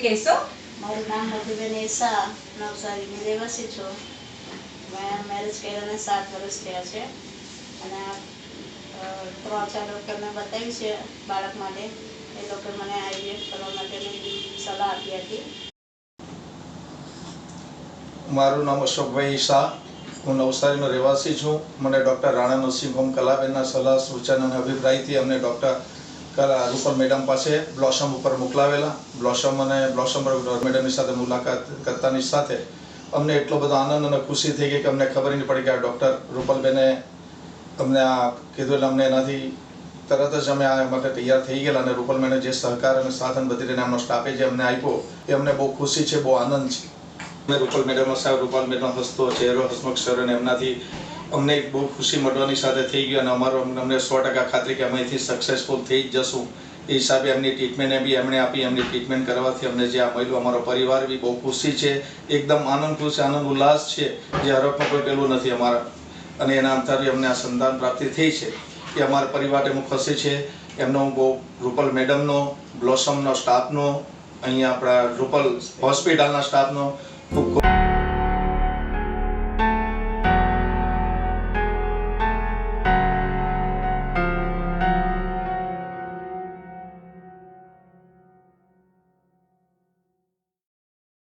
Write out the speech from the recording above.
કહેશો? મારું નામ મધુબેન એસા, નવસારીની રહેવાસી છું. મેં મેરેજ કર્યાને 7 વર્ષ થયા છે અને 3-4 ડૉક્ટરને બતાવ્યું છે બાળક માટે. એ ડૉક્ટર મને IVF કરવા માટેની સલાહ આપી હતી. મારું નામ અશોકભાઈ શાહ, હું નવસારીનો રહેવાસી છું. મને ડૉક્ટર રાણા નરસિંહ હોમ કલાબેનના સલાહ સૂચન અને અભિપ્રાયથી અમને ડૉક્ટર રૂપલ મેડમ પાસે બ્લોસમ ઉપર મોકલાવેલા. બ્લોસમ મેડમની સાથે મુલાકાત કરતાની સાથે અમને એટલો બધો આનંદ અને ખુશી થઈ ગઈ કે અમને ખબર નહીં પડી કે આ ડૉક્ટર રૂપલબેને અમને આ કીધું. એટલે અમને એનાથી તરત જ અમે આ માટે તૈયાર થઈ ગયેલા. અને રૂપલ મેડમે જે સહકાર અને સાથ અને બધી રીતે એમનો સ્ટાફે જે અમને આપ્યો એ અમને બહુ ખુશી છે, બહુ આનંદ છે. અમે રૂપલ મેડમ સાહેબ, રૂપલ મેડમ હસતો ચહેરો, હસમુખ સર, અને એમનાથી અમને બહુ ખુશી મળવાની સાથે થઈ ગઈ. અને અમને 100% ખાતરી કે અમે અહીંથી સક્સેસફુલ થઈ જ જશું. એ હિસાબે એમની ટ્રીટમેન્ટને બી એમણે આપી. એમની ટ્રીટમેન્ટ કરવાથી અમને જે આ મળ્યું, અમારો પરિવાર બી બહુ ખુશી છે, એકદમ આનંદ ખુશ, આનંદ ઉલ્લાસ છે, જે હરખમાં કોઈ પેલું નથી અમારા. અને એના અંતરથી અમને આ સંતાન પ્રાપ્તિ થઈ છે એ અમારા પરિવારને હું ખુશી છે. એમનો હું બહુ રૂપલ મેડમનો, બ્લોસમનો સ્ટાફનો, અહીંયા આપણા રૂપલ હોસ્પિટલના સ્ટાફનો ખૂબ ખૂબ